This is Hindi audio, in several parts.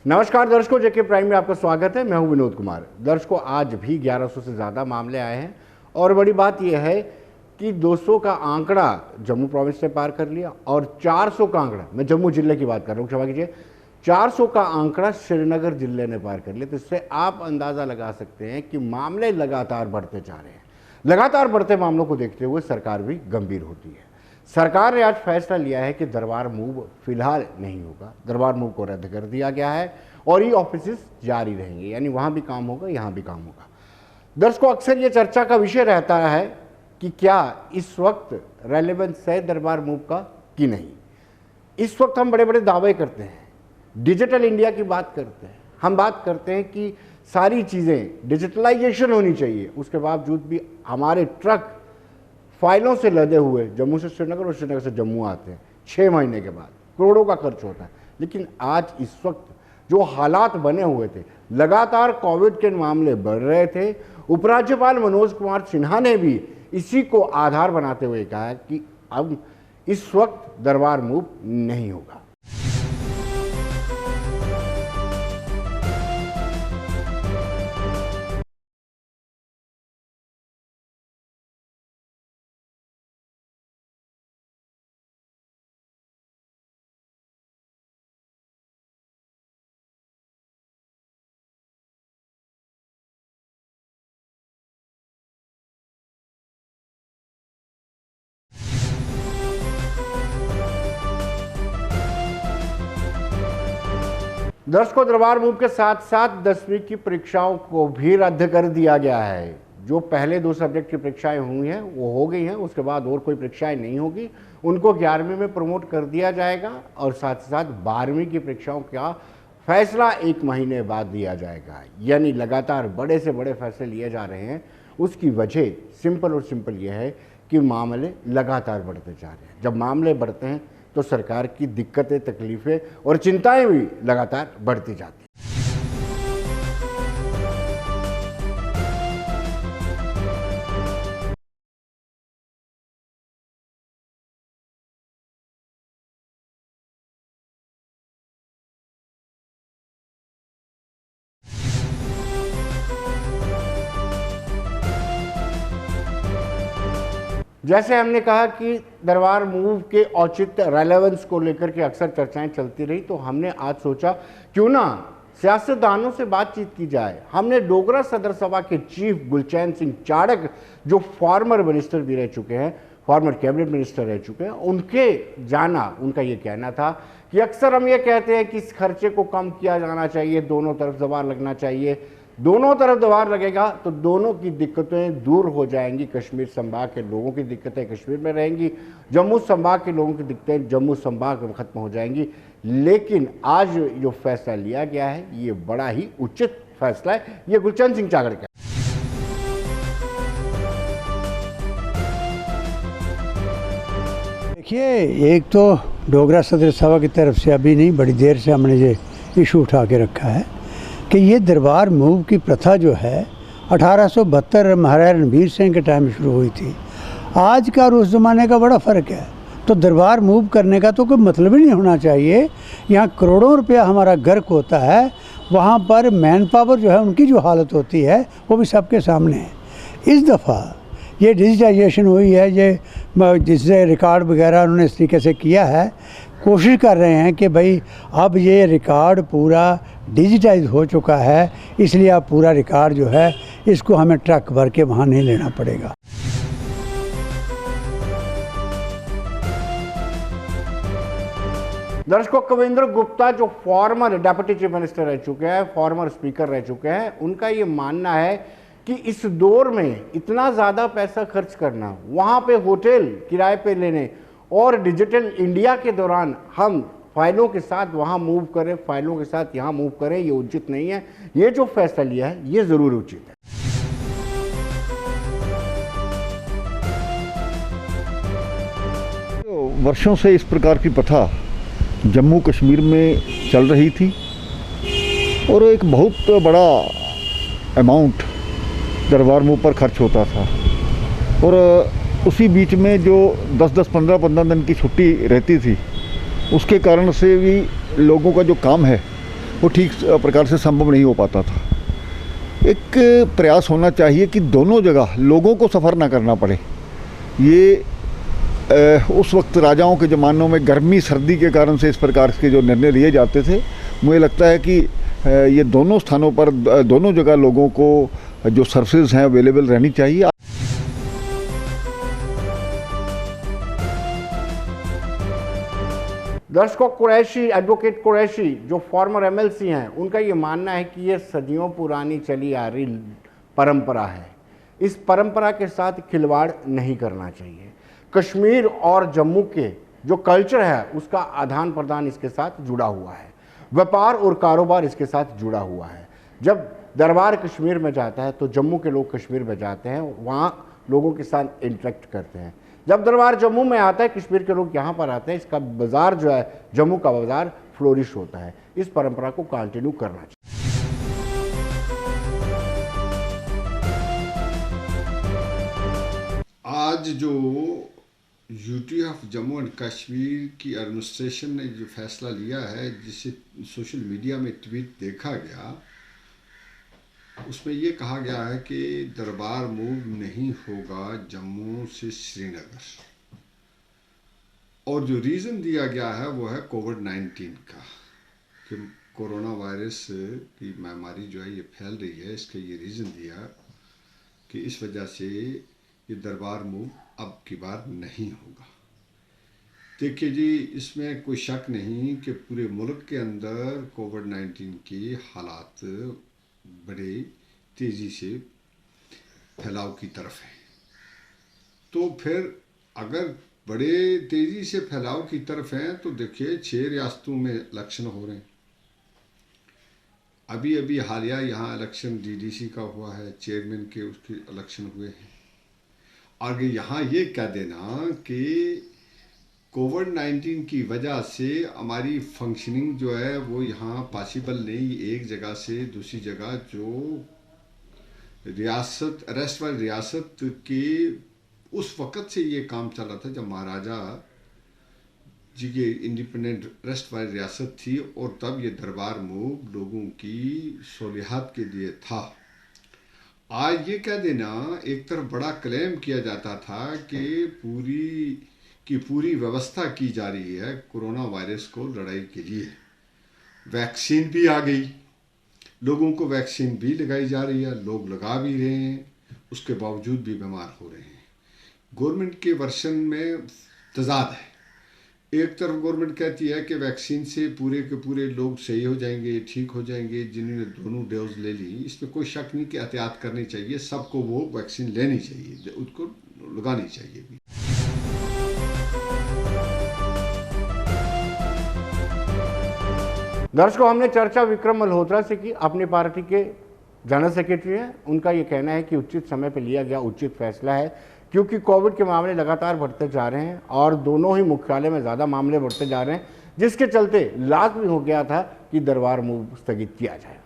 नमस्कार दर्शकों, जेके प्राइम में आपका स्वागत है। मैं हूं विनोद कुमार। दर्शकों, आज भी 1100 से ज़्यादा मामले आए हैं और बड़ी बात यह है कि 200 का आंकड़ा जम्मू प्रोविंस ने पार कर लिया और 400 का आंकड़ा, मैं जम्मू जिले की बात कर रहा हूँ, क्षमा कीजिए, 400 का आंकड़ा श्रीनगर जिले ने पार कर लिया। तो इससे आप अंदाज़ा लगा सकते हैं कि मामले लगातार बढ़ते जा रहे हैं। लगातार बढ़ते मामलों को देखते हुए सरकार भी गंभीर होती है। सरकार ने आज फैसला लिया है कि दरबार मूव फिलहाल नहीं होगा। दरबार मूव को रद्द कर दिया गया है और ई ऑफिस जारी रहेंगे, यानी वहाँ भी काम होगा, यहाँ भी काम होगा। दर्शकों, अक्सर ये चर्चा का विषय रहता है कि क्या इस वक्त रेलेवेंस है दरबार मूव का कि नहीं। इस वक्त हम बड़े बड़े दावे करते हैं, डिजिटल इंडिया की बात करते हैं, हम बात करते हैं कि सारी चीज़ें डिजिटलाइजेशन होनी चाहिए। उसके बावजूद भी हमारे ट्रक फाइलों से लदे हुए जम्मू से श्रीनगर और श्रीनगर से जम्मू आते हैं 6 महीने के बाद, करोड़ों का खर्च होता है। लेकिन आज इस वक्त जो हालात बने हुए थे, लगातार कोविड के मामले बढ़ रहे थे, उपराज्यपाल मनोज कुमार सिन्हा ने भी इसी को आधार बनाते हुए कहा कि अब इस वक्त दरबार मूव नहीं होगा। दर्शकों, दरबार मूव के साथ साथ 10वीं की परीक्षाओं को भी रद्द कर दिया गया है। जो पहले 2 सब्जेक्ट की परीक्षाएं हुई हैं वो हो गई हैं, उसके बाद और कोई परीक्षाएं नहीं होगी। उनको 11वीं में प्रमोट कर दिया जाएगा और साथ ही साथ 12वीं की परीक्षाओं का फैसला 1 महीने बाद दिया जाएगा। यानी लगातार बड़े से बड़े फैसले लिए जा रहे हैं। उसकी वजह सिंपल और सिंपल यह है कि मामले लगातार बढ़ते जा रहे हैं। जब मामले बढ़ते हैं तो सरकार की दिक्कतें, तकलीफें और चिंताएं भी लगातार बढ़ती जाती हैं। जैसे हमने कहा कि दरबार मूव के औचित्य रेलेवेंस को लेकर के अक्सर चर्चाएं चलती रही, तो हमने आज सोचा क्यों ना सियासतदानों से बातचीत की जाए। हमने डोगरा सदर सभा के चीफ गुलचैन सिंह चाड़क, जो फॉर्मर मिनिस्टर भी रह चुके हैं, फॉर्मर कैबिनेट मिनिस्टर रह चुके हैं, उनके जाना। उनका ये कहना था कि अक्सर हम ये कहते हैं कि इस खर्चे को कम किया जाना चाहिए, दोनों तरफ दबाव लगना चाहिए। दोनों तरफ दबाव लगेगा तो दोनों की दिक्कतें दूर हो जाएंगी। कश्मीर संभाग के लोगों की दिक्कतें कश्मीर में रहेंगी, जम्मू संभाग के लोगों की दिक्कतें जम्मू संभाग में खत्म हो जाएंगी। लेकिन आज जो फैसला लिया गया है ये बड़ा ही उचित फैसला है। ये गुलचैन सिंह चागड़ का। देखिए, एक तो डोगरा सदर सभा की तरफ से अभी नहीं, बड़ी देर से हमने ये इशू उठा के रखा है कि ये दरबार मूव की प्रथा जो है 1872 महाराजा रणबीर सिंह के टाइम शुरू हुई थी। आज का और उस ज़माने का बड़ा फ़र्क है। तो दरबार मूव करने का तो कोई मतलब ही नहीं होना चाहिए। यहाँ करोड़ों रुपया हमारा गर्क होता है, वहाँ पर मैन पावर जो है उनकी जो हालत होती है वो भी सबके सामने है। इस दफ़ा ये डिजिटाइजेशन हुई है, ये जिससे रिकॉर्ड वगैरह उन्होंने इस तरीके से किया है, कोशिश कर रहे हैं कि भाई अब ये रिकॉर्ड पूरा डिजिटाइज हो चुका है, इसलिए अब पूरा रिकॉर्ड जो है इसको हमें ट्रक भर के वहाँ नहीं लेना पड़ेगा। दर्शकों, कविंद्र गुप्ता जो फॉर्मर डिप्टी चीफ मिनिस्टर रह चुके हैं, फॉर्मर स्पीकर रह चुके हैं, उनका ये मानना है कि इस दौर में इतना ज़्यादा पैसा खर्च करना, वहाँ पे होटल किराए पे लेने और डिजिटल इंडिया के दौरान हम फाइलों के साथ वहाँ मूव करें, फाइलों के साथ यहाँ मूव करें, ये उचित नहीं है। ये जो फैसला लिया है ये ज़रूर उचित है। तो वर्षों से इस प्रकार की प्रथा जम्मू कश्मीर में चल रही थी और एक बहुत बड़ा अमाउंट दरबार मूव पर खर्च होता था और उसी बीच में जो 10-10, 15-15 दिन की छुट्टी रहती थी, उसके कारण से भी लोगों का जो काम है वो ठीक प्रकार से संभव नहीं हो पाता था। एक प्रयास होना चाहिए कि दोनों जगह लोगों को सफ़र ना करना पड़े। ये उस वक्त राजाओं के ज़मानों में गर्मी सर्दी के कारण से इस प्रकार के जो निर्णय लिए जाते थे। मुझे लगता है कि ये दोनों स्थानों पर दोनों जगह लोगों को जो सर्विसेज हैं अवेलेबल रहनी चाहिए। दर्शकों, कुरैशी, एडवोकेट कुरैशी जो फॉर्मर एमएलसी हैं, उनका ये मानना है कि ये सदियों पुरानी चली आ रही परंपरा है। इस परंपरा के साथ खिलवाड़ नहीं करना चाहिए। कश्मीर और जम्मू के जो कल्चर है उसका आदान प्रदान इसके साथ जुड़ा हुआ है, व्यापार और कारोबार इसके साथ जुड़ा हुआ है। जब दरबार कश्मीर में जाता है तो जम्मू के लोग कश्मीर में जाते हैं, वहाँ लोगों के साथ इंटरेक्ट करते हैं। जब दरबार जम्मू में आता है, कश्मीर के लोग यहाँ पर आते हैं। इसका बाज़ार जो है, जम्मू का बाज़ार फ्लोरिश होता है। इस परंपरा को कंटिन्यू करना चाहिए। आज जो UT of Jammu and Kashmir की एडमिनिस्ट्रेशन ने जो फैसला लिया है, जिसे सोशल मीडिया में ट्वीट देखा गया, उसमें ये कहा गया है कि दरबार मूव नहीं होगा जम्मू से श्रीनगर, और जो रीज़न दिया गया है वो है कोविड-19 का, कि कोरोना वायरस की महामारी जो है ये फैल रही है। इसका ये रीज़न दिया कि इस वजह से ये दरबार मूव अब की बार नहीं होगा। देखिए जी, इसमें कोई शक नहीं कि पूरे मुल्क के अंदर कोविड-19 के हालात बड़े तेज़ी से फैलाव की तरफ है। तो फिर अगर बड़े तेज़ी से फैलाव की तरफ हैं तो देखिए 6 रियासतों में इलेक्शन हो रहे हैं। अभी अभी हालिया यहाँ इलेक्शन डीडीसी का हुआ है, चेयरमैन के उसके इलेक्शन हुए हैं। आगे यहाँ ये कह देना कि कोविड-19 की वजह से हमारी फंक्शनिंग जो है वो यहाँ पॉसिबल नहीं, एक जगह से दूसरी जगह जो रियासत रेस्ट वाली रियासत के उस वक़्त से ये काम चल रहा था जब महाराजा जी के इंडिपेंडेंट रेस्ट वाली रियासत थी, और तब ये दरबार मूव लोगों की सहूलियत के लिए था। आज ये कह देना, एक तरफ बड़ा क्लेम किया जाता था कि पूरी व्यवस्था की जा रही है कोरोना वायरस को लड़ाई के लिए, वैक्सीन भी आ गई, लोगों को वैक्सीन भी लगाई जा रही है, लोग लगा भी रहे हैं, उसके बावजूद भी बीमार हो रहे हैं। गवर्नमेंट के वर्शन में तजाद है। एक तरफ गवर्नमेंट कहती है कि वैक्सीन से पूरे के पूरे लोग सही हो जाएंगे, ठीक हो जाएंगे जिन्होंने दोनों डोज ले ली। इसमें कोई शक नहीं कि एहतियात करनी चाहिए, सबको वो वैक्सीन लेनी चाहिए, उसको लगानी चाहिए भी। दर्शकों, हमने चर्चा विक्रम मल्होत्रा से की, अपनी पार्टी के जनरल सेक्रेटरी हैं। उनका ये कहना है कि उचित समय पर लिया गया उचित फैसला है, क्योंकि कोविड के मामले लगातार बढ़ते जा रहे हैं और दोनों ही मुख्यालय में ज़्यादा मामले बढ़ते जा रहे हैं, जिसके चलते लाजमी हो गया था कि दरबार मूव स्थगित किया जाए।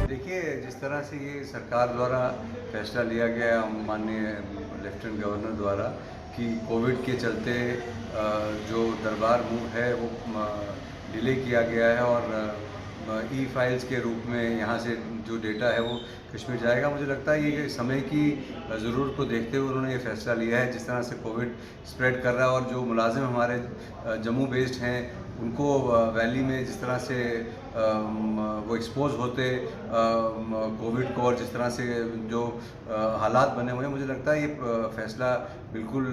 देखिए, जिस तरह से ये सरकार द्वारा फैसला लिया गया, माननीय लेफ्टिनेंट गवर्नर द्वारा, कि कोविड के चलते जो दरबार मूव है वो डिले किया गया है और ई फाइल्स के रूप में यहाँ से जो डेटा है वो कश्मीर जाएगा। मुझे लगता है ये समय की ज़रूरत को देखते हुए उन्होंने ये फैसला लिया है। जिस तरह से कोविड स्प्रेड कर रहा है और जो मुलाजिम हमारे जम्मू बेस्ड हैं उनको वैली में जिस तरह से वो एक्सपोज होते कोविड को, और जिस तरह से जो हालात बने हुए हैं, मुझे लगता है ये फैसला बिल्कुल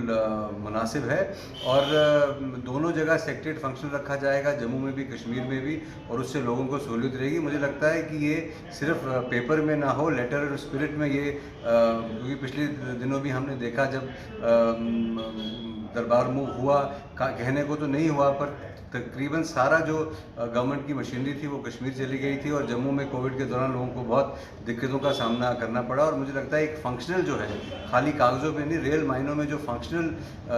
मुनासिब है। और दोनों जगह सेक्रेट फंक्शन रखा जाएगा, जम्मू में भी कश्मीर में भी, और उससे लोगों को सहूलियत रहेगी। मुझे लगता है कि ये सिर्फ पेपर में ना हो, लेटर और स्पिरिट में ये, क्योंकि पिछले दिनों भी हमने देखा जब दरबार मूव हुआ, कहने को तो नहीं हुआ पर तकरीबन सारा जो गवर्नमेंट की मशीनरी थी वो कश्मीर चली गई थी, और जम्मू में कोविड के दौरान लोगों को बहुत दिक्कतों का सामना करना पड़ा। और मुझे लगता है एक फंक्शनल जो है, खाली कागज़ों पे नहीं, रियल मायनों में जो फंक्शनल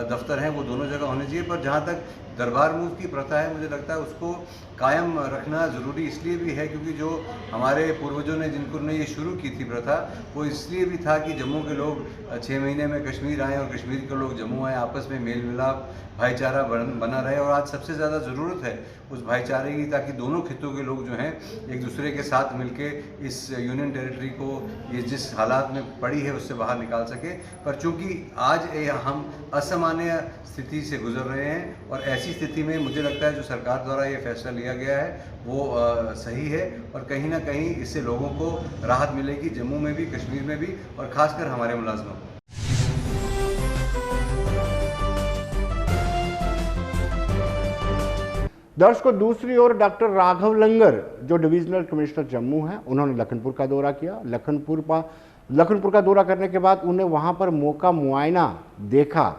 दफ्तर हैं वो दोनों जगह होने चाहिए। पर जहाँ तक दरबार मूव की प्रथा है, मुझे लगता है उसको कायम रखना ज़रूरी इसलिए भी है क्योंकि जो हमारे पूर्वजों ने जिनको ने ये शुरू की थी प्रथा, वो इसलिए भी था कि जम्मू के लोग 6 महीने में कश्मीर आए और कश्मीर के लोग जम्मू आए, आपस में मेल मिलाप भाईचारा बना रहे। और आज सबसे ज़्यादा ज़रूरत है उस भाईचारे की, ताकि दोनों खित्तों के लोग जो हैं एक दूसरे के साथ मिलके इस यूनियन टेरिटरी को ये जिस हालात में पड़ी है उससे बाहर निकाल सके। पर चूंकि आज हम असामान्य स्थिति से गुजर रहे हैं और ऐसी स्थिति में मुझे लगता है जो सरकार द्वारा ये फैसला लिया गया है वो सही है और कहीं ना कहीं इससे लोगों को राहत मिलेगी, जम्मू में भी, कश्मीर में भी, और ख़ासकर हमारे मुलाजमों को। दर्शकों, दूसरी ओर डॉक्टर राघव लंगर जो डिविजनल कमिश्नर जम्मू हैं, उन्होंने लखनपुर का दौरा किया। लखनपुर का दौरा करने के बाद उन्हें वहां पर मौका मुआयना देखा।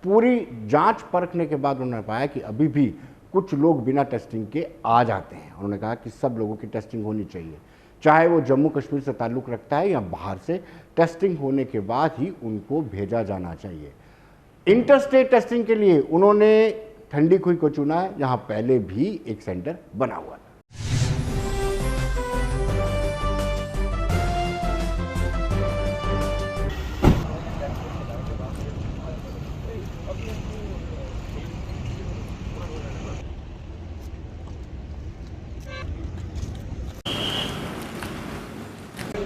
पूरी जांच परखने के बाद उन्होंने पाया कि अभी भी कुछ लोग बिना टेस्टिंग के आ जाते हैं। उन्होंने कहा कि सब लोगों की टेस्टिंग होनी चाहिए, चाहे वो जम्मू कश्मीर से ताल्लुक़ रखता है या बाहर से। टेस्टिंग होने के बाद ही उनको भेजा जाना चाहिए। इंटरस्टेट टेस्टिंग के लिए उन्होंने ठंडी खुई को चुना है, जहां पहले भी एक सेंटर बना हुआ था।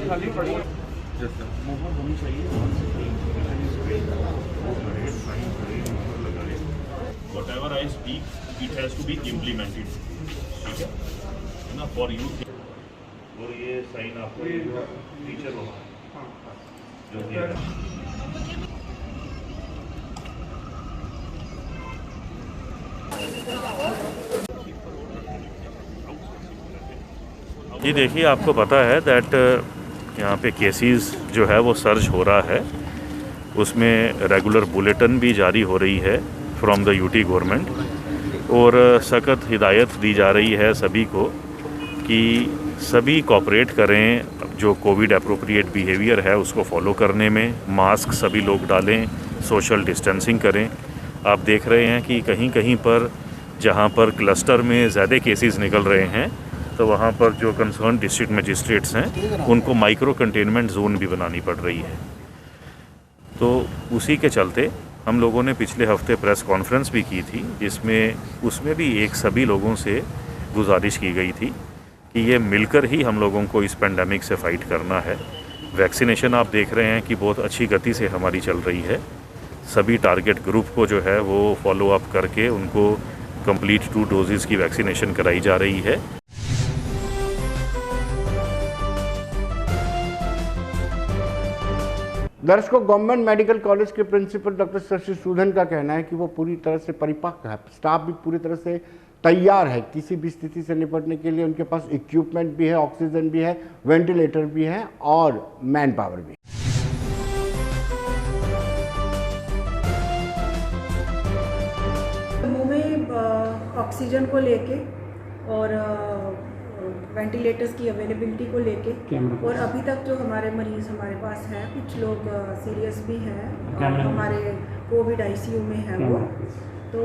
खाली पड़ी मोहर होनी चाहिए। Whatever I speak, it has to be implemented. ठीक है ना, for you। और ये साइन आपको टीचर होगा जो दिया। जी देखिए, आपको पता है दैट यहाँ पे केसेस जो है वो सर्ज हो रहा है, उसमें रेगुलर बुलेटिन भी जारी हो रही है फ्रॉम द यूटी गवर्नमेंट और सख्त हिदायत दी जा रही है सभी को कि सभी कोऑपरेट करें, जो कोविड एप्रोप्रिएट बिहेवियर है उसको फॉलो करने में, मास्क सभी लोग डालें, सोशल डिस्टेंसिंग करें। आप देख रहे हैं कि कहीं कहीं पर जहाँ पर क्लस्टर में ज़्यादा केसेस निकल रहे हैं तो वहाँ पर जो कंसर्न डिस्ट्रिक्ट मजिस्ट्रेट्स हैं उनको माइक्रो कंटेनमेंट जोन भी बनानी पड़ रही है। तो उसी के चलते हम लोगों ने पिछले हफ्ते प्रेस कॉन्फ्रेंस भी की थी, जिसमें उसमें भी एक सभी लोगों से गुजारिश की गई थी कि ये मिलकर ही हम लोगों को इस पेंडेमिक से फ़ाइट करना है। वैक्सीनेशन आप देख रहे हैं कि बहुत अच्छी गति से हमारी चल रही है। सभी टारगेट ग्रुप को जो है वो फॉलो अप करके उनको कंप्लीट 2 डोजेज़ की वैक्सीनेशन कराई जा रही है। दर्शकों, गवर्नमेंट मेडिकल कॉलेज के प्रिंसिपल डॉक्टर शशि सूदन का कहना है कि वो पूरी तरह से परिपक्व है, स्टाफ भी पूरी तरह से तैयार है किसी भी स्थिति से निपटने के लिए। उनके पास इक्विपमेंट भी है, ऑक्सीजन भी है, वेंटिलेटर भी है और मैन पावर भी। जम्मू में ऑक्सीजन को लेके और वेंटिलेटर्स की अवेलेबिलिटी को लेके और अभी तक जो हमारे मरीज़ हमारे पास हैं, कुछ लोग सीरियस भी हैं और हमारे कोविड आईसीयू में हैं वो, तो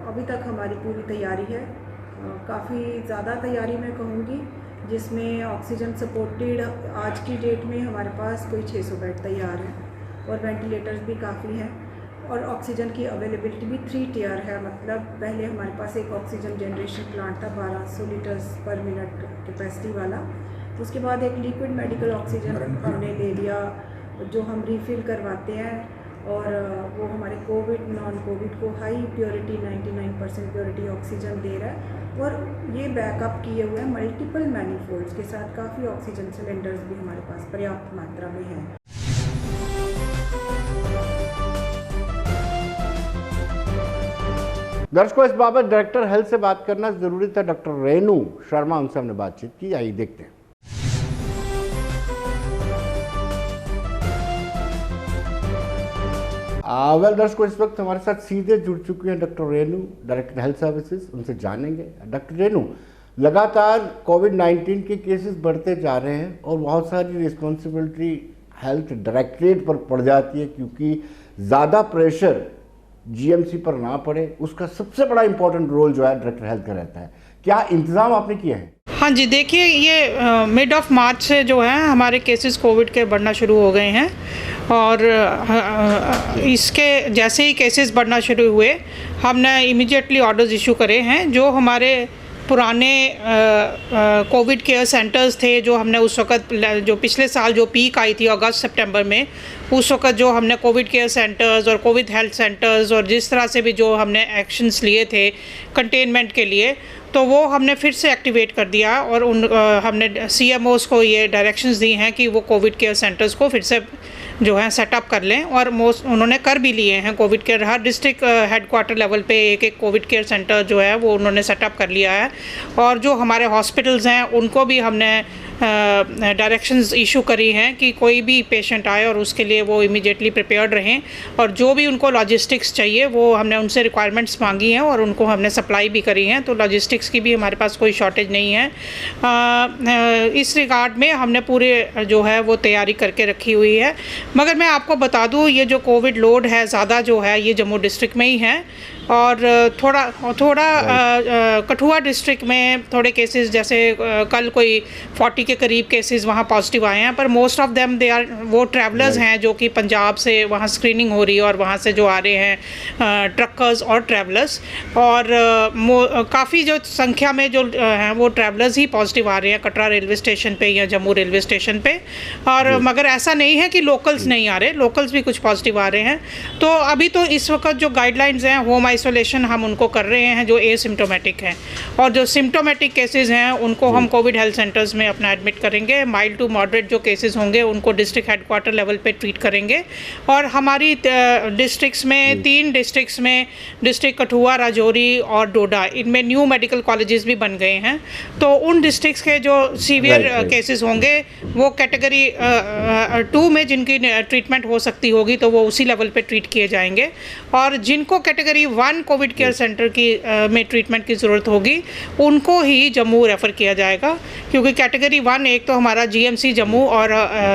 अभी तक हमारी पूरी तैयारी है। काफ़ी ज़्यादा तैयारी मैं कहूँगी, जिसमें ऑक्सीजन सपोर्टेड आज की डेट में हमारे पास कोई 600 बेड तैयार हैं और वेंटिलेटर्स भी काफ़ी हैं और ऑक्सीजन की अवेलेबिलिटी भी 3 टियर है। मतलब पहले हमारे पास एक ऑक्सीजन जनरेशन प्लांट था 1200 लीटर्स पर मिनट कैपेसिटी वाला, उसके बाद एक लिक्विड मेडिकल ऑक्सीजन हमने ले लिया जो हम रिफ़िल करवाते हैं और वो हमारे कोविड नॉन कोविड को हाई प्योरिटी 99% प्योरिटी ऑक्सीजन दे रहा है और ये बैकअप किए हुए हैं मल्टीपल मैनीफोल्ड्स के साथ। काफ़ी ऑक्सीजन सिलेंडर्स भी हमारे पास पर्याप्त मात्रा में हैं। दर्शकों, इस बाबत डायरेक्टर हेल्थ से बात करना जरूरी था। डॉक्टर रेणु शर्मा, उनसे हमने बातचीत की, आइए देखते हैं। वेल दर्शकों, इस वक्त हमारे साथ सीधे जुड़ चुकी हैं doctor Renu, director health services. उनसे जानेंगे। डॉक्टर रेणु, लगातार कोविड-19 के केसेस बढ़ते जा रहे हैं और बहुत सारी रिस्पॉन्सिबिलिटी हेल्थ डायरेक्टरेट पर पड़ जाती है, क्योंकि ज़्यादा प्रेशर जीएमसी पर ना पड़े, उसका सबसे बड़ा इंपॉर्टेंट रोल जो है डायरेक्टर हेल्थ का रहता है। क्या इंतजाम आपने किए हैं? हाँ जी, देखिए ये मिड ऑफ मार्च से जो है हमारे केसेस कोविड के बढ़ना शुरू हो गए हैं और इसके जैसे ही केसेस बढ़ना शुरू हुए हमने इमीडिएटली ऑर्डर्स इशू करे हैं। जो हमारे पुराने कोविड केयर सेंटर्स थे, जो हमने उस वक्त, जो पिछले साल जो पीक आई थी अगस्त सितंबर में, उस वक्त जो हमने कोविड केयर सेंटर्स और कोविड हेल्थ सेंटर्स और जिस तरह से भी जो हमने एक्शंस लिए थे कंटेनमेंट के लिए, तो वो हमने फिर से एक्टिवेट कर दिया और हमने सीएमओस को ये डायरेक्शंस दी हैं कि वो कोविड केयर सेंटर्स को फिर से जो है सेटअप कर लें और उन्होंने कर भी लिए हैं। कोविड केयर हर डिस्ट्रिक्ट हेडक्वार्टर लेवल पे एक एक कोविड केयर सेंटर जो है वो उन्होंने सेटअप कर लिया है और जो हमारे हॉस्पिटल्स हैं उनको भी हमने डायरेक्शंस इशू करी हैं कि कोई भी पेशेंट आए और उसके लिए वो इमीडिएटली प्रिपेयर्ड रहें और जो भी उनको लॉजिस्टिक्स चाहिए वो हमने उनसे रिक्वायरमेंट्स मांगी हैं और उनको हमने सप्लाई भी करी हैं। तो लॉजिस्टिक्स की भी हमारे पास कोई शॉर्टेज नहीं है। इस रिगार्ड में हमने पूरे जो है वो तैयारी करके रखी हुई है। मगर मैं आपको बता दूँ, ये जो कोविड लोड है ज़्यादा जो है ये जम्मू डिस्ट्रिक्ट में ही है और थोड़ा कठुआ डिस्ट्रिक्ट में थोड़े केसेस, जैसे कल कोई 40 के करीब केसेस वहाँ पॉजिटिव आए हैं, पर most of them they are वो ट्रैवलर्स हैं जो कि पंजाब से वहाँ स्क्रीनिंग हो रही है और वहाँ से जो आ रहे हैं ट्रकर्स और ट्रैवलर्स, और काफ़ी जो संख्या में जो हैं वो ट्रैवलर्स ही पॉजिटिव आ रहे हैं कटरा रेलवे स्टेशन पे या जम्मू रेलवे स्टेशन पे। और मगर ऐसा नहीं है कि लोकल्स नहीं आ रहे, लोकल्स भी कुछ पॉजिटिव आ रहे हैं। तो अभी तो इस वक्त जो गाइडलाइंस हैं होम आइसोलेशन हम उनको कर रहे हैं जो एसिम्टोमेटिक हैं, और जो सिम्टोमेटिक केसेस हैं उनको हम कोविड हेल्थ सेंटर्स में अपना एडमिट करेंगे। माइल्ड टू मॉडरेट जो केसेस होंगे उनको डिस्ट्रिक्ट हेडक्वार्टर लेवल पे ट्रीट करेंगे। और हमारी डिस्ट्रिक्ट्स में 3 डिस्ट्रिक्ट्स में, डिस्ट्रिक्ट कठुआ, राजौरी और डोडा, इनमें न्यू मेडिकल कॉलेजेस भी बन गए हैं। तो उन डिस्ट्रिक्ट्स के जो सीवियर केसेस होंगे वो कैटेगरी 2 में जिनकी ट्रीटमेंट हो सकती होगी तो वो उसी लेवल पे ट्रीट किए जाएंगे, और जिनको कैटेगरी 1 कोविड केयर सेंटर की में ट्रीटमेंट की ज़रूरत होगी उनको ही जम्मू रेफ़र किया जाएगा, क्योंकि कैटेगरी 1 एक तो हमारा जीएमसी जम्मू और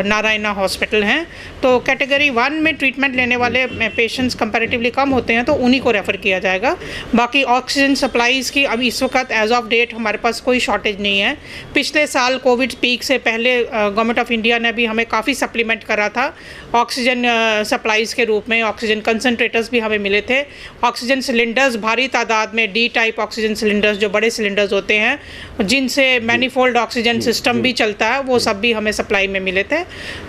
नारायणा हॉस्पिटल हैं। तो कैटेगरी 1 में ट्रीटमेंट लेने वाले पेशेंट्स कंपैरेटिवली कम होते हैं तो उन्हीं को रेफ़र किया जाएगा। बाकी ऑक्सीजन सप्लाईज़ की अभी इस वक्त एज ऑफ डेट हमारे पास कोई शॉर्टेज नहीं है। पिछले साल कोविड पीक से पहले गवर्नमेंट ऑफ इंडिया ने भी हमें काफ़ी सप्लीमेंट करा था ऑक्सीजन सप्लाईज़ के रूप में। ऑक्सीजन कंसनट्रेटर्स भी हमें मिले थे, ऑक्सीजन सिलेंडर्स भारी तादाद में, डी टाइप ऑक्सीजन सिलेंडर्स जो बड़े सिलेंडर्स होते हैं जिनसे मैनीफोल्ड ऑक्सीजन सिस्टम भी चलता है, वो सब भी हमें सप्लाई में मिले थे।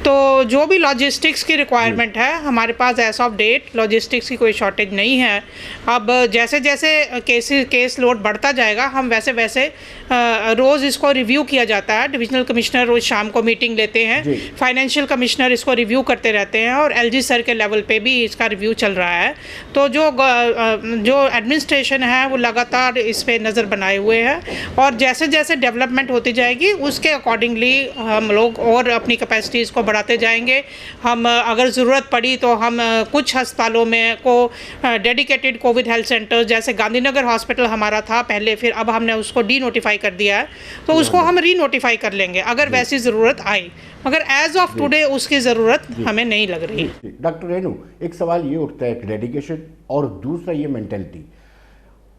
तो जो भी लॉजिस्टिक्स की रिक्वायरमेंट है हमारे पास एज ऑफ डेट लॉजिस्टिक्स की कोई शॉर्टेज नहीं है। अब जैसे जैसे केस लोड बढ़ता जाएगा हम वैसे वैसे रोज़ इसको रिव्यू किया जाता है। डिविजनल कमिश्नर रोज़ शाम को मीटिंग लेते हैं, फाइनेंशियल कमिश्नर इसको रिव्यू करते रहते हैं और एलजी सर के लेवल पे भी इसका रिव्यू चल रहा है। तो जो एडमिनिस्ट्रेशन है वो लगातार इस पे नज़र बनाए हुए है और जैसे जैसे डेवलपमेंट होती जाएगी उसके अकॉर्डिंगली हम लोग और अपनी कैपेसिटीज़ को बढ़ाते जाएंगे। हम अगर ज़रूरत पड़ी तो हम कुछ अस्पतालों में को डेडिकेटेड कोविड हेल्थ सेंटर्स, जैसे गांधीनगर हॉस्पिटल हमारा था पहले, फिर अब हमने उसको डी नोटिफाई कर दिया है, तो उसको हम री नोटिफाई कर लेंगे अगर वैसी ज़रूरत आई, मगर एज ऑफ टुडे उसकी ज़रूरत हमें नहीं लग रही। डॉक्टर रेणु, एक सवाल ये उठता है, एक डेडिकेशन और दूसरा ये मेंटेलिटी।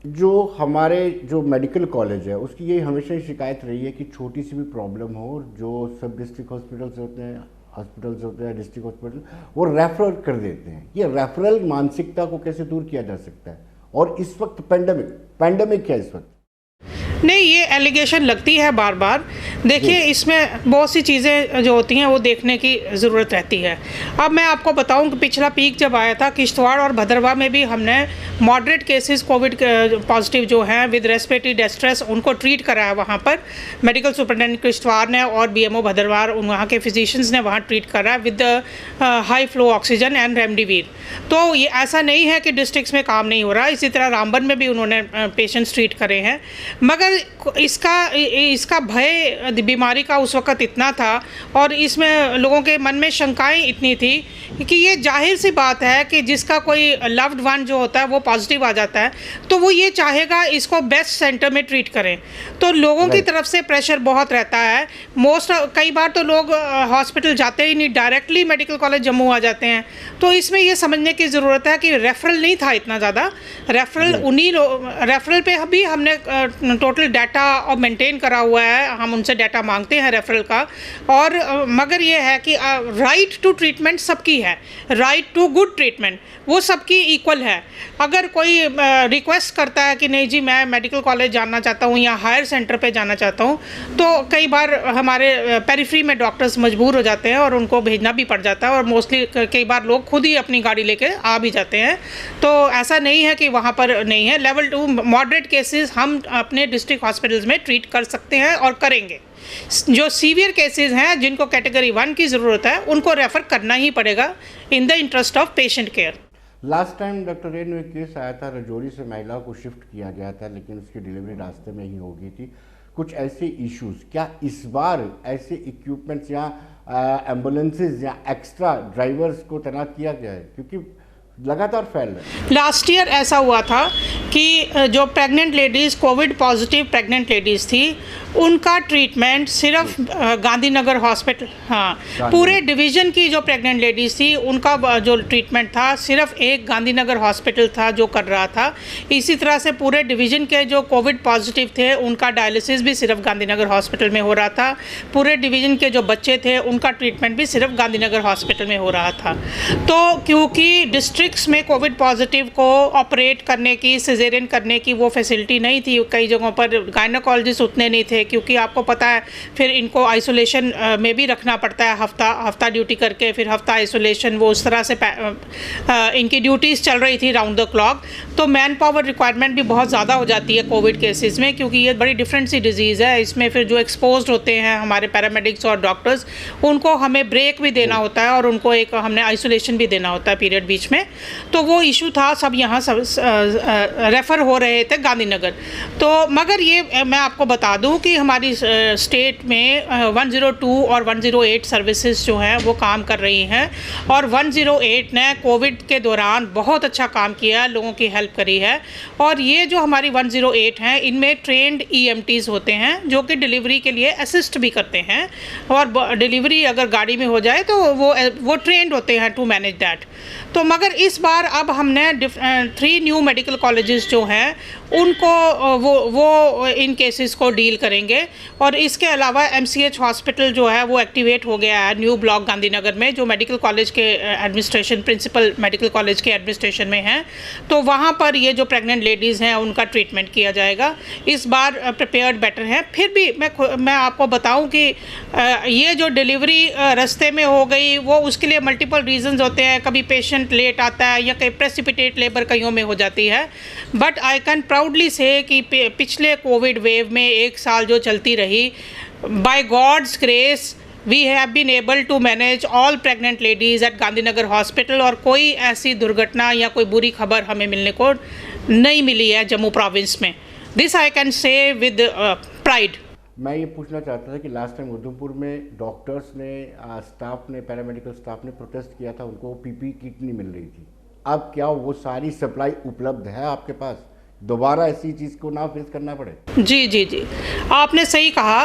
जो हमारे जो मेडिकल कॉलेज है उसकी ये हमेशा ही शिकायत रही है कि छोटी सी भी प्रॉब्लम हो, जो सब डिस्ट्रिक्ट हॉस्पिटल्स होते हैं डिस्ट्रिक्ट हॉस्पिटल, वो रेफर कर देते हैं। ये रेफरल मानसिकता को कैसे दूर किया जा सकता है? और इस वक्त पैंडेमिक क्या इस वक्त? नहीं, ये एलिगेशन लगती है बार बार। देखिए इसमें बहुत सी चीज़ें जो होती हैं वो देखने की ज़रूरत रहती है। अब मैं आपको बताऊं कि पिछला पीक जब आया था किश्तवाड़ और भद्रवाह में भी हमने मॉडरेट केसेस कोविड पॉजिटिव जो हैं विद रेस्पिरेटरी डिस्ट्रेस उनको ट्रीट कराया वहाँ पर। मेडिकल सुपरिटेंडेंट किश्तवाड़ ने और बीएमओ भद्रवाह वहाँ के फिजिशियंस ने वहाँ ट्रीट करा with high flow oxygen and remdesivir. तो ये ऐसा नहीं है कि डिस्ट्रिक्ट्स में काम नहीं हो रहा। इसी तरह रामबन में भी उन्होंने पेशेंट्स ट्रीट करे हैं। मगर मगर इसका भय बीमारी का उस वक़्त इतना था और इसमें लोगों के मन में शंकाएं इतनी थी कि ये जाहिर सी बात है कि जिसका कोई लव्ड वन जो होता है वो पॉजिटिव आ जाता है तो वो ये चाहेगा इसको बेस्ट सेंटर में ट्रीट करें। तो लोगों की तरफ से प्रेशर बहुत रहता है। कई बार तो लोग हॉस्पिटल जाते ही नहीं, डायरेक्टली मेडिकल कॉलेज जम्मू आ जाते हैं। तो इसमें ये समझने की ज़रूरत है कि रेफरल नहीं था इतना ज़्यादा। रेफरल पे भी हमने टोटल डाटा और मेंटेन करा हुआ है, हम उनसे डाटा मांगते हैं रेफरल का। और मगर ये है कि राइट टू ट्रीटमेंट सबकी है, राइट टू गुड ट्रीटमेंट वो सबकी इक्वल है। अगर कोई रिक्वेस्ट करता है कि नहीं जी मैं मेडिकल कॉलेज जाना चाहता हूँ या हायर सेंटर पे जाना चाहता हूँ, तो कई बार हमारे पेरिफेरी में डॉक्टर्स मजबूर हो जाते हैं और उनको भेजना भी पड़ जाता है। और मोस्टली कई बार लोग खुद ही अपनी गाड़ी लेके आ भी जाते हैं। तो ऐसा नहीं है कि वहाँ पर नहीं है। लेवल 2 मॉडरेट केसेस हम अपने डिस्ट्रिक्ट हॉस्पिटल्स में ट्रीट कर सकते हैं और करेंगे। जो सीवियर केसेस हैं जिनको कैटेगरी 1 की ज़रूरत है उनको रेफ़र करना ही पड़ेगा in the interest of patient care. Last time doctor rain में केस आया था, रजौरी से महिला को शिफ्ट किया गया था लेकिन उसकी डिलीवरी रास्ते में ही हो गई थी। कुछ ऐसे इश्यूज, क्या इस बार ऐसे इक्विपमेंट्स या एम्बुलेंसेज या एक्स्ट्रा ड्राइवर्स को तैनात किया गया है? क्योंकि लगातार फैल रहा है। लास्ट ईयर ऐसा हुआ था कि जो pregnant ladies Covid positive pregnant ladies थी उनका ट्रीटमेंट सिर्फ गांधीनगर हॉस्पिटल, पूरे डिवीज़न की जो प्रेग्नेंट लेडीज़ थी उनका जो ट्रीटमेंट था सिर्फ एक गांधीनगर हॉस्पिटल था जो कर रहा था। इसी तरह से पूरे डिवीज़न के जो कोविड पॉजिटिव थे उनका डायलिसिस भी सिर्फ गांधीनगर हॉस्पिटल में हो रहा था। पूरे डिवीज़न के जो बच्चे थे उनका ट्रीटमेंट भी सिर्फ गांधीनगर हॉस्पिटल में हो रहा था। तो क्योंकि डिस्ट्रिक्ट्स में कोविड पॉजिटिव को ऑपरेट करने की, सिजेरियन करने की वो फैसिलिटी नहीं थी, कई जगहों पर गायनोकोलॉजिस्ट उतने नहीं थे, क्योंकि आपको पता है फिर इनको आइसोलेशन में भी रखना पड़ता है, हफ्ता ड्यूटी करके फिर हफ्ता आइसोलेशन, वो उस तरह से इनकी ड्यूटीज़ चल रही थी राउंड द क्लॉक। तो मैन पावर रिक्वायरमेंट भी बहुत ज़्यादा हो जाती है कोविड केसेस में, क्योंकि ये बड़ी डिफरेंट सी डिजीज़ है। इसमें फिर जो एक्सपोज्ड होते हैं हमारे पैरामेडिक्स और डॉक्टर्स, उनको हमें ब्रेक भी देना होता है और उनको एक हमने आइसोलेशन भी देना होता है पीरियड बीच में। तो वो इशू था, सब यहाँ सब रेफ़र हो रहे थे गांधीनगर। तो मगर ये मैं आपको बता दूं कि हमारी स्टेट में 102 और 108 सर्विसेज जो हैं वो काम कर रही हैं और 108 ने कोविड के दौरान बहुत अच्छा काम किया, लोगों की हेल्प करी है। और ये जो हमारी 108 हैं इनमें ट्रेंड EMTs होते हैं जो कि डिलीवरी के लिए असिस्ट भी करते हैं, और डिलीवरी अगर गाड़ी में हो जाए तो वो ट्रेंड होते हैं टू मैनेज दैट। तो मगर इस बार अब हमने 3 न्यू मेडिकल कॉलेजेस जो हैं उनको वो इन केसेस को डील करेंगे। और इसके अलावा MCH हॉस्पिटल जो है वो एक्टिवेट हो गया है न्यू ब्लॉक गांधीनगर में, जो मेडिकल कॉलेज के एडमिनिस्ट्रेशन, प्रिंसिपल मेडिकल कॉलेज के एडमिनिस्ट्रेशन में है। तो वहाँ पर ये जो प्रेग्नेंट लेडीज़ हैं उनका ट्रीटमेंट किया जाएगा। इस बार प्रिपेयर्ड बेटर है। फिर भी मैं आपको बताऊँ कि ये जो डिलीवरी रास्ते में हो गई वो उसके लिए मल्टीपल रीजंस होते हैं। कभी पेशेंट लेट आता है या कहीं प्रेसिपिटेट लेबर कईयों में हो जाती है। बट आई कैन प्राउडली से कि पिछले कोविड वेव में 1 साल जो चलती रही, by God's grace we have been able to manage all pregnant ladies at Gandhinagar hospital, और कोई ऐसी दुर्घटना या कोई बुरी खबर हमें मिलने को नहीं मिली है जम्मू प्रोविंस में। This I can say with pride. मैं ये पूछना चाहता था कि लास्ट टाइम उधमपुर में डॉक्टर्स ने, स्टाफ ने, पैरामेडिकल स्टाफ ने प्रोटेस्ट किया था, उनको PPE किट नहीं मिल रही थी। अब क्या वो सारी सप्लाई उपलब्ध है आपके पास? दोबारा ऐसी चीज़ को ना फेस करना पड़े? जी, आपने सही कहा,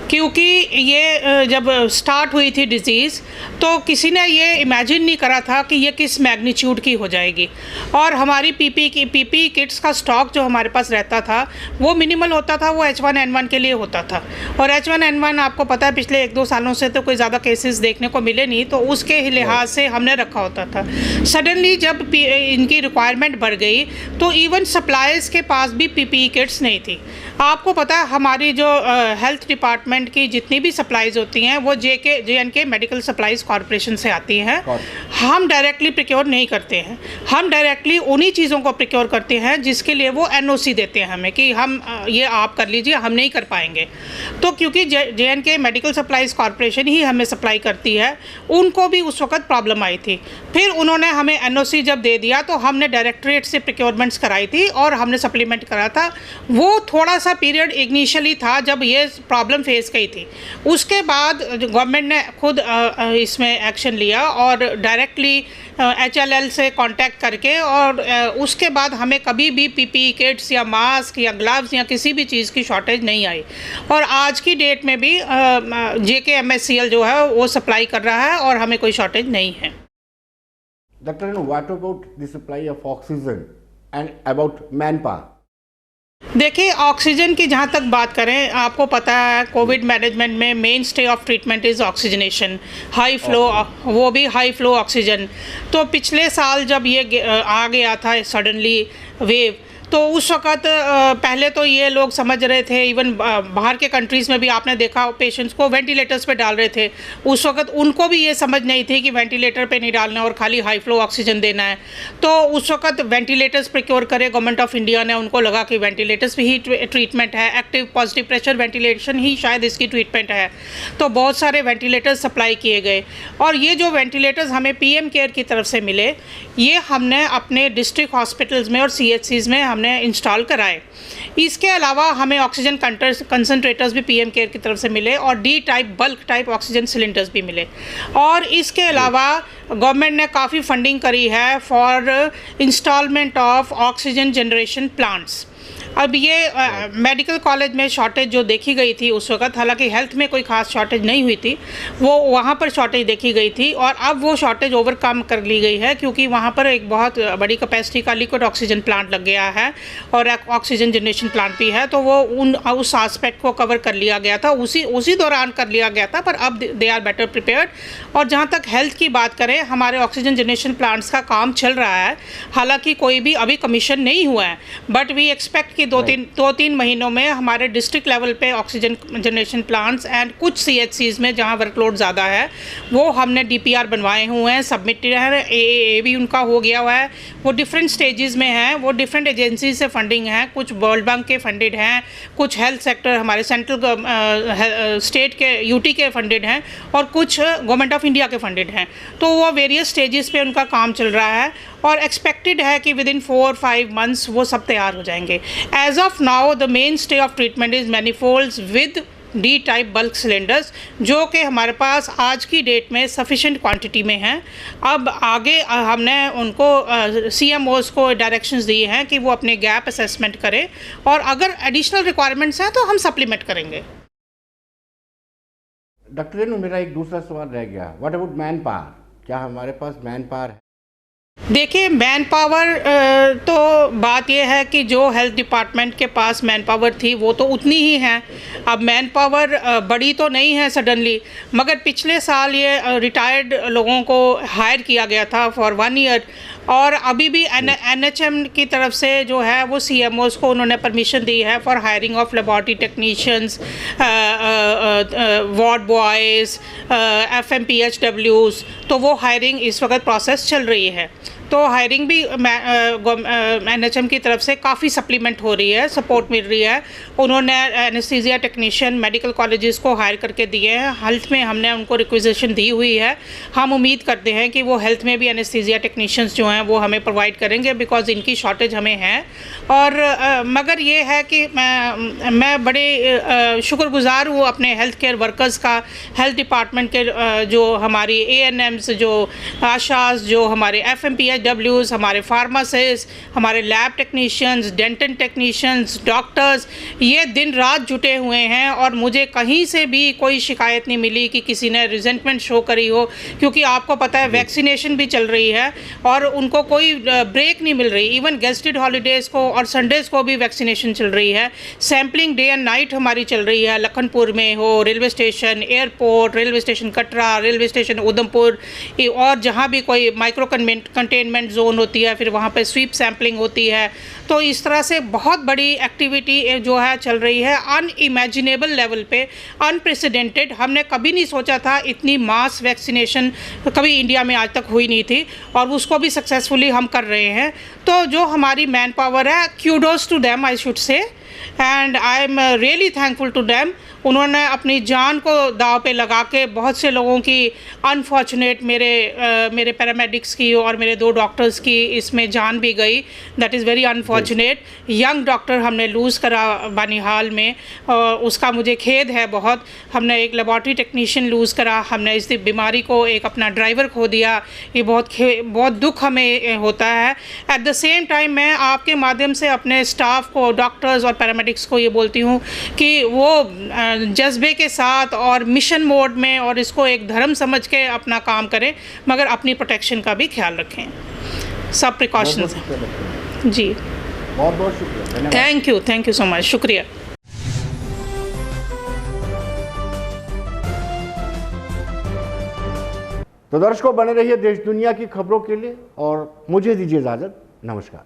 क्योंकि ये जब स्टार्ट हुई थी डिज़ीज़ तो किसी ने ये इमेजिन नहीं करा था कि ये किस मैग्नीट्यूड की हो जाएगी। और हमारी PPE किट्स का स्टॉक जो हमारे पास रहता था वो मिनिमल होता था, वो H1N1 के लिए होता था। और H1N1 आपको पता है पिछले 1-2 सालों से तो कोई ज़्यादा केसेस देखने को मिले नहीं, तो उसके लिहाज से हमने रखा होता था। सडनली जब इनकी रिक्वायरमेंट बढ़ गई तो इवन सप्लायर्स के पास भी PPE किट्स नहीं थी। आपको पता है हमारी जो हेल्थ डिपार्टमेंट की जितनी भी सप्लाईज होती हैं वो JNK मेडिकल सप्लाईज कॉरपोरेशन से आती हैं। हम डायरेक्टली प्रिक्योर नहीं करते हैं, हम डायरेक्टली उन्हीं चीज़ों को प्रिक्योर करते हैं जिसके लिए वो NOC देते हैं हमें कि हम ये आप कर लीजिए, हम नहीं कर पाएंगे। तो क्योंकि JNK मेडिकल सप्लाईज कॉरपोरेशन ही हमें सप्लाई करती है, उनको भी उस वक्त प्रॉब्लम आई थी। फिर उन्होंने हमें NOC जब दे दिया तो हमने डायरेक्टरेट से प्रिक्योरमेंट्स कराई थी और हमने हमने सप्लीमेंट करा था, वो थोड़ा सा पीरियड इनिशियली था जब ये प्रॉब्लम फेस की थी। उसके बाद गवर्नमेंट ने खुद इसमें एक्शन लिया और डायरेक्टली HLL से कांटेक्ट करके, और उसके बाद हमें कभी भी PPE किट्स या मास्क या ग्लव्स या किसी भी चीज़ की शॉर्टेज नहीं आई। और आज की डेट में भी JKMSCL जो है वो सप्लाई कर रहा है और हमें कोई शॉर्टेज नहीं है। Doctor, what about the supply of oxygen and about man power? देखिए, ऑक्सीजन की जहाँ तक बात करें, आपको पता है कोविड मैनेजमेंट में main stay of treatment is oxygenation, high flow, वो भी हाई फ्लो ऑक्सीजन। तो पिछले साल जब ये आ गया था सडनली वेव, तो उस वक़्त पहले तो ये लोग समझ रहे थे, इवन बाहर के कंट्रीज़ में भी आपने देखा पेशेंट्स को वेंटिलेटर्स पे डाल रहे थे। उस वक़्त उनको भी ये समझ नहीं थी कि वेंटिलेटर पे नहीं डालना और खाली हाई फ्लो ऑक्सीजन देना है। तो उस वक़्त वेंटिलेटर्स प्रोक्योर करे गवर्नमेंट ऑफ इंडिया ने, उनको लगा कि वेंटिलेटर्स भी ही ट्रीटमेंट है, एक्टिव पॉजिटिव प्रेशर वेंटिलेशन ही शायद इसकी ट्रीटमेंट है। तो बहुत सारे वेंटिलेटर्स सप्लाई किए गए, और ये जो वेंटिलेटर्स हमें PM केयर की तरफ से मिले, ये हमने अपने डिस्ट्रिक्ट हॉस्पिटल्स में और CHCs में हमने इंस्टॉल कराए। इसके अलावा हमें ऑक्सीजन कंसंट्रेटर्स भी PM केयर की तरफ से मिले, और D type bulk type oxygen cylinders भी मिले। और इसके अलावा गवर्नमेंट ने काफ़ी फंडिंग करी है for instalment of oxygen generation plants. अब ये मेडिकल कॉलेज में शॉर्टेज जो देखी गई थी उस वक्त, हालांकि हेल्थ में कोई ख़ास शॉर्टेज नहीं हुई थी, वो वहाँ पर शॉर्टेज देखी गई थी, और अब वो शॉर्टेज ओवरकम कर ली गई है, क्योंकि वहाँ पर एक बहुत बड़ी कैपेसिटी का लिक्विड ऑक्सीजन प्लांट लग गया है और एक ऑक्सीजन जनरेशन प्लांट भी है। तो वो उस आस्पेक्ट को कवर कर लिया गया था, उसी दौरान कर लिया गया था, पर अब दे आर बेटर प्रिपेयर्ड। और जहाँ तक हेल्थ की बात करें, हमारे ऑक्सीजन जनरेशन प्लांट्स का काम चल रहा है, हालांकि कोई भी अभी कमीशन नहीं हुआ है, बट वी एक्सपेक्ट कि 2-3 महीनों में हमारे डिस्ट्रिक्ट लेवल पे ऑक्सीजन जनरेशन प्लांट्स एंड कुछ CHCs में जहां वर्कलोड ज़्यादा है, वो हमने DPR बनवाए हुए हैं, सबमिटेड है, AAA भी उनका हो गया हुआ है। वो डिफरेंट स्टेजेस में हैं, वो डिफरेंट एजेंसी से फंडिंग है, कुछ वर्ल्ड बैंक के फंडेड हैं, कुछ हेल्थ सेक्टर हमारे सेंट्रल स्टेट के UT के फंडेड हैं, और कुछ गवर्नमेंट ऑफ इंडिया के फंडेड हैं। तो वो वेरियस स्टेजेस पे उनका काम चल रहा है, और एक्सपेक्टेड है कि विद इन 4-5 मंथ्स वो सब तैयार हो जाएंगे। As of now the mainstay of treatment is manifolds with D type bulk cylinders, जो कि हमारे पास आज की डेट में सफिशेंट क्वांटिटी में हैं। अब आगे हमने उनको CMOs को डायरेक्शंस दिए हैं कि वो अपने गैप असेसमेंट करें, और अगर एडिशनल रिक्वायरमेंट्स हैं तो हम सप्लीमेंट करेंगे। डॉक्टर रेणु, मेरा एक दूसरा सवाल रह गया, व्हाट अबाउट मैन पावर? क्या हमारे पास मैन पावर है? देखिए, मैन पावर तो बात यह है कि जो हेल्थ डिपार्टमेंट के पास मैन पावर थी वो तो उतनी ही है। अब मैन पावर बड़ी तो नहीं है सडनली, मगर पिछले साल ये रिटायर्ड लोगों को हायर किया गया था फॉर 1 ईयर, और अभी भी NHM की तरफ से जो है वो CMOs को उन्होंने परमिशन दी है for hiring of laboratory technicians, ward boys, FMPHWs। तो वो हायरिंग इस वक्त प्रोसेस चल रही है। तो हायरिंग भी NHM की तरफ से काफ़ी सप्लीमेंट हो रही है, सपोर्ट मिल रही है। उन्होंने एनेस्थीसिया टेक्नीशियन मेडिकल कॉलेजेस को हायर करके दिए हैं। हेल्थ में हमने उनको रिक्विजिशन दी हुई है। हम उम्मीद करते हैं कि वो हेल्थ में भी एनेस्थीसिया टेक्नीशियंस जो हैं वो हमें प्रोवाइड करेंगे, बिकॉज इनकी शॉर्टेज हमें है। और मगर ये है कि मैं बड़े शुक्रगुजार हूँ अपने हेल्थ केयर वर्कर्स का, हेल्थ डिपार्टमेंट के जो हमारी ANMs, जो आशास, जो हमारे FMPHWs, हमारे फार्मासिस्ट, हमारे lab technicians, dental technicians, doctors, ये दिन रात जुटे हुए हैं, और मुझे कहीं से भी कोई शिकायत नहीं मिली कि किसी ने रिजेंटमेंट शो करी हो, क्योंकि आपको पता है वैक्सीनेशन भी चल रही है और उनको कोई ब्रेक नहीं मिल रही। इवन गेस्टेड हॉलीडेज़ को और संडेज़ को भी वैक्सीनेशन चल रही है। सैम्पलिंग डे एंड नाइट हमारी चल रही है, लखनपुर में हो, railway station, airport, railway station Katra, railway station Udhampur, और जहाँ भी कोई माइक्रो कंटेनमेंट जोन होती है फिर वहाँ पे स्वीप सैम्पलिंग होती है। तो इस तरह से बहुत बड़ी एक्टिविटी जो है चल रही है, अनइमेजिनेबल लेवल पे, अनप्रेसिडेंटेड। हमने कभी नहीं सोचा था इतनी मास वैक्सीनेशन कभी इंडिया में आज तक हुई नहीं थी, और उसको भी सक्सेसफुली हम कर रहे हैं। तो जो हमारी मैन पावर है, kudos to them I should say, and I am really thankful to them. उन्होंने अपनी जान को दाव पे लगा के बहुत से लोगों की अनफॉर्चुनेट मेरे पैरामेडिक्स की और मेरे 2 डॉक्टर्स की इसमें जान भी गई। That is very unfortunate. Young doctor हमने लूज़ करा बनिहाल में, उसका मुझे खेद है बहुत। हमने एक लेबॉर्ट्री टेक्नीशियन लूज़ करा, हमने इस बीमारी को एक अपना ड्राइवर खो दिया। ये बहुत दुख हमें होता है। एट द सेम टाइम मैं आपके माध्यम से अपने स्टाफ को, डॉक्टर्स और पैरामेडिक्स को ये बोलती हूँ कि वो जज्बे के साथ और मिशन मोड में और इसको एक धर्म समझ के अपना काम करें, मगर अपनी प्रोटेक्शन का भी ख्याल रखें। सब प्रिकॉशंस हैं जी। बहुत बहुत शुक्रिया। Thank you so much. शुक्रिया। तो दर्शकों, बने रहिए देश दुनिया की खबरों के लिए और मुझे दीजिए इजाज़त। नमस्कार।